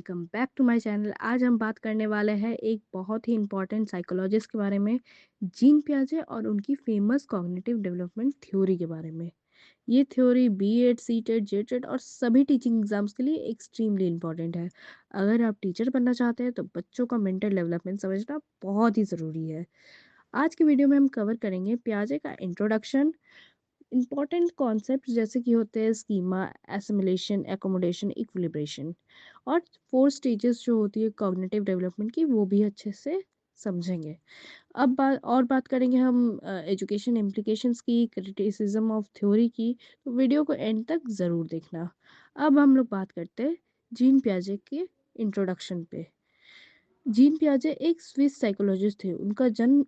Welcome back to my channel. आज हम बात करने वाले हैं एक बहुत ही इम्पोर्टेंट साइकोलॉजिस्ट के बारे में, जीन पियाजे और उनकी फेमस कॉग्निटिव डेवलपमेंट थ्योरी के बारे में। ये थ्योरी बीएड, सीटेट, जेटेट और सभी टीचिंग एग्जाम्स के लिए एक्सट्रीमली इम्पोर्टेंट है। अगर आप टीचर बनना चाहते हैं तो बच्चों का मेंटल डेवलपमेंट समझना बहुत ही ज़रूरी है। आज की वीडियो में हम कवर करेंगे पियाजे का इंट्रोडक्शन, इम्पॉर्टेंट कॉन्सेप्ट जैसे कि होते हैं स्कीमा, एसिमिलेशन, एकोमोडेशन, इक्विलिब्रेशन और 4 स्टेजेस जो होती है कॉग्निटिव डेवलपमेंट की, वो भी अच्छे से समझेंगे। अब बात करेंगे हम एजुकेशन इम्प्लीकेशंस की, क्रिटिसिज्म ऑफ थ्योरी की, तो वीडियो को एंड तक ज़रूर देखना। अब हम लोग बात करते हैं जीन पियाजे के इंट्रोडक्शन पे। जीन पियाजे एक स्विस साइकोलॉजिस्ट थे। उनका जन्म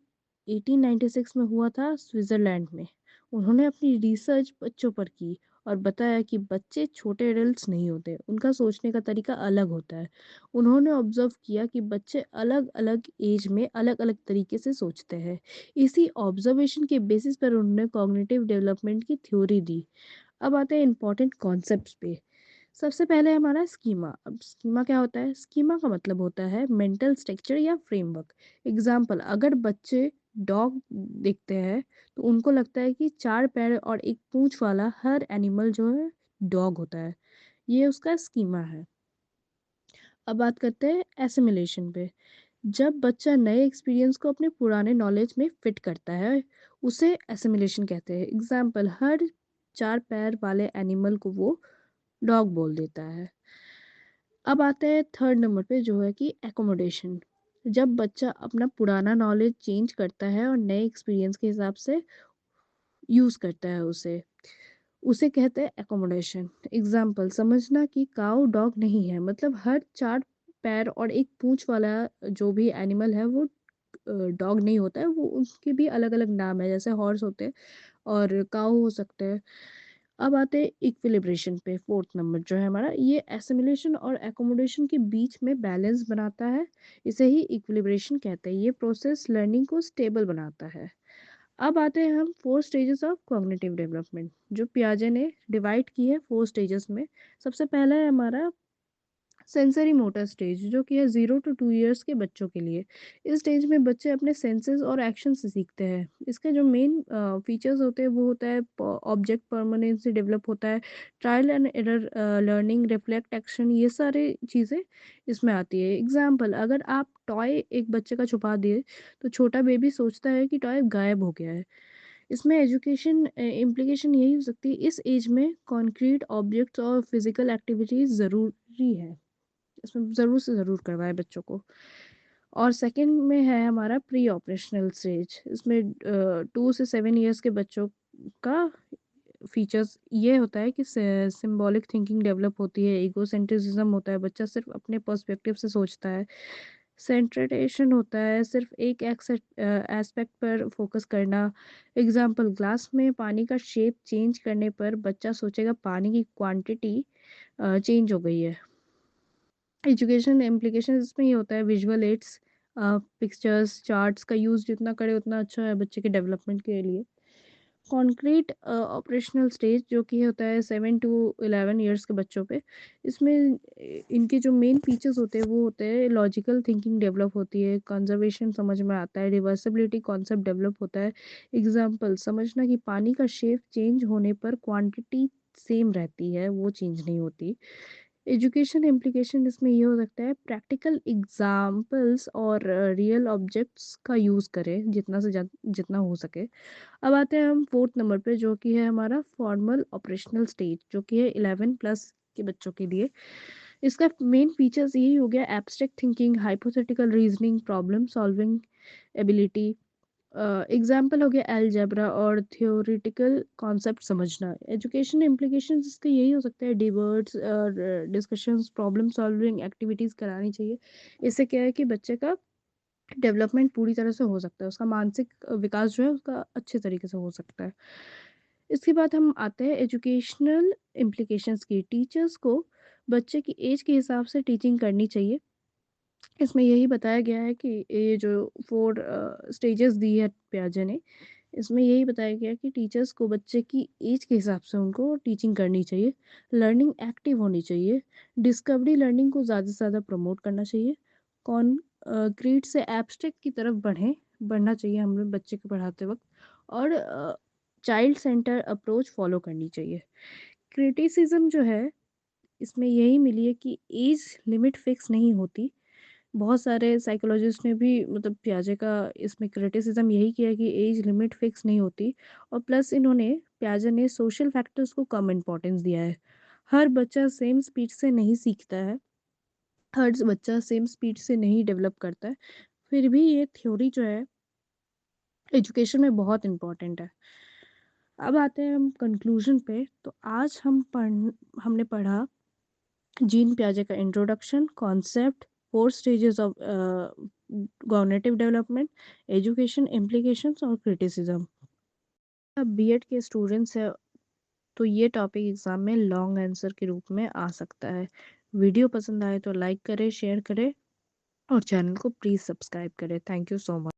1896 में हुआ था स्विट्जरलैंड में। उन्होंने अपनी रिसर्च बच्चों पर की और बताया कि बच्चे छोटे एडल्ट्स नहीं होते, उनका सोचने का तरीका अलग होता है। उन्होंने ऑब्जर्व किया कि बच्चे अलग अलग एज में अलग अलग तरीके से सोचते हैं। इसी ऑब्जर्वेशन के बेसिस पर उन्होंने कॉग्निटिव डेवलपमेंट की थ्योरी दी। अब आते हैं इंपॉर्टेंट कॉन्सेप्ट्स पे। सबसे पहले हमारा स्कीमा। अब स्कीमा क्या होता है? स्कीमा का मतलब होता है मेंटल स्ट्रक्चर या फ्रेमवर्क। एग्जाम्पल, अगर बच्चे डॉग देखते हैं तो उनको लगता है कि 4 पैर और एक पूंछ वाला हर एनिमल जो है डॉग होता है। ये उसका स्कीमा है। अब बात करते हैं एसिमिलेशन पे। जब बच्चा नए एक्सपीरियंस को अपने पुराने नॉलेज में फिट करता है, उसे एसिमिलेशन कहते हैं। एग्जाम्पल, हर 4 पैर वाले एनिमल को वो डॉग बोल देता है। अब आते हैं थर्ड नंबर पे, जो है कि एकोमोडेशन। जब बच्चा अपना पुराना नॉलेज चेंज करता है और नए एक्सपीरियंस के हिसाब से यूज करता है उसे, उसे कहते हैं एकोमोडेशन। एग्जाम्पल, समझना कि काऊ डॉग नहीं है, मतलब हर 4 पैर और एक पूंछ वाला जो भी एनिमल है वो डॉग नहीं होता है। वो उसके भी अलग अलग नाम है, जैसे हॉर्स होते हैं और काऊ हो सकते हैं। अब आते हैं इक्विलिब्रेशन पे। फोर्थ नंबर जो है हमारा, ये एसिमिलेशन और एकोमोडेशन के बीच में बैलेंस बनाता है। इसे ही इक्विलिब्रेशन कहते हैं। ये प्रोसेस लर्निंग को स्टेबल बनाता है। अब आते हैं हम 4 स्टेजेस ऑफ कॉग्निटिव डेवलपमेंट, जो पियाजे ने डिवाइड की है 4 स्टेजेस में। सबसे पहला है हमारा सेंसरी मोटर स्टेज, जो कि है 0 to 2 इयर्स के बच्चों के लिए। इस स्टेज में बच्चे अपने सेंसेस और एक्शन से सीखते हैं। इसके जो मेन फीचर्स होते हैं वो होता है ऑब्जेक्ट परमानेंसी डेवलप होता है, trial and error learning, reflect action, ये सारी चीज़ें इसमें आती है। एग्जाम्पल, अगर आप टॉय एक बच्चे का छुपा दिए तो छोटा बेबी सोचता है कि टॉय गायब हो गया है। इसमें एजुकेशन इम्प्लीकेशन यही हो सकती है, इस एज में कॉन्क्रीट ऑब्जेक्ट्स और फिजिकल एक्टिविटीज ज़रूरी है। इसमें ज़रूर से ज़रूर करवाएँ बच्चों को। और सेकंड में है हमारा प्री ऑपरेशनल स्टेज। इसमें 2 से 7 इयर्स के बच्चों का फीचर्स ये होता है कि सिंबॉलिक थिंकिंग डेवलप होती है, ईगोसेंट्रिसिज्म होता है, बच्चा सिर्फ अपने पर्सपेक्टिव से सोचता है, सेंट्रेटेशन होता है, सिर्फ एक एस्पेक्ट पर फोकस करना। एग्जाम्पल, ग्लास में पानी का शेप चेंज करने पर बच्चा सोचेगा पानी की क्वांटिटी चेंज हो गई है। एजुकेशन इम्प्लीकेशन इसमें ये होता है, विजुअल एड्स, पिक्चर्स, चार्ट्स का यूज़ जितना करे उतना अच्छा है बच्चे के डेवलपमेंट के लिए। कॉन्क्रीट ऑपरेशनल स्टेज, जो कि होता है 7 to 11 इयर्स के बच्चों पे। इसमें इनके जो मेन फीचर्स होते हैं वो होते हैं, लॉजिकल थिंकिंग डेवलप होती है, कंजर्वेशन समझ में आता है, रिवर्सिबिलिटी कॉन्सेप्ट डेवलप होता है। एग्जाम्पल, समझना कि पानी का शेप चेंज होने पर क्वांटिटी सेम रहती है, वो चेंज नहीं होती। एजुकेशन इम्प्लीकेशन इसमें ये हो सकता है, प्रैक्टिकल एग्जाम्पल्स और रियल ऑब्जेक्ट्स का यूज़ करें जितना हो सके। अब आते हैं हम फोर्थ नंबर पे, जो कि है हमारा फॉर्मल ऑपरेशनल स्टेज, जो कि है 11+ के बच्चों के लिए। इसका मेन फीचर्स यही हो गया, abstract thinking, hypothetical reasoning, problem solving ability. Example हो गया अलजेब्रा और थ्योरेटिकल कॉन्सेप्ट समझना। एजुकेशन इम्प्लीकेशंस इसके यही हो सकते हैं, डिबेट्स और डिस्कशंस, प्रॉब्लम सॉल्विंग एक्टिविटीज़ करानी चाहिए। इससे क्या है कि बच्चे का डेवलपमेंट पूरी तरह से हो सकता है, उसका मानसिक विकास जो है उसका अच्छे तरीके से हो सकता है। इसके बाद हम आते हैं एजुकेशनल इम्प्लीकेशंस की। टीचर्स को बच्चे की एज के हिसाब से टीचिंग करनी चाहिए। इसमें यही बताया गया है कि ये जो 4 स्टेजेस दी है पियाजे ने, इसमें यही बताया गया कि टीचर्स को बच्चे की एज के हिसाब से उनको टीचिंग करनी चाहिए, लर्निंग एक्टिव होनी चाहिए, डिस्कवरी लर्निंग को ज़्यादा से ज़्यादा प्रमोट करना चाहिए, क्रीट से एब्स्ट्रैक्ट की तरफ बढ़ना चाहिए हम लोग बच्चे को पढ़ाते वक़्त और चाइल्ड सेंटर अप्रोच फ़ॉलो करनी चाहिए। क्रिटिसिज़्म जो है, इसमें यही मिली है कि एज लिमिट फ़िक्स नहीं होती। बहुत सारे साइकोलॉजिस्ट ने भी मतलब पियाजे का इसमें क्रिटिसिज्म यही किया है कि एज लिमिट फिक्स नहीं होती और प्लस इन्होंने पियाजे ने सोशल फैक्टर्स को कम इम्पोर्टेंस दिया है। हर बच्चा सेम स्पीड से नहीं सीखता है, हर बच्चा सेम स्पीड से नहीं डेवलप करता है। फिर भी ये थ्योरी जो है एजुकेशन में बहुत इम्पोर्टेंट है। अब आते हैं हम कंक्लूजन पे। तो आज हमने पढ़ा जीन पियाजे का introduction, concept, 4 stages of cognitive development, education, implications और क्रिटिसिज्म। अब बीएड के स्टूडेंट्स हैं तो ये टॉपिक एग्जाम में लॉन्ग आंसर के रूप में आ सकता है। वीडियो पसंद आए तो लाइक करें, शेयर करें और चैनल को प्लीज़ सब्सक्राइब करें। Thank you so much.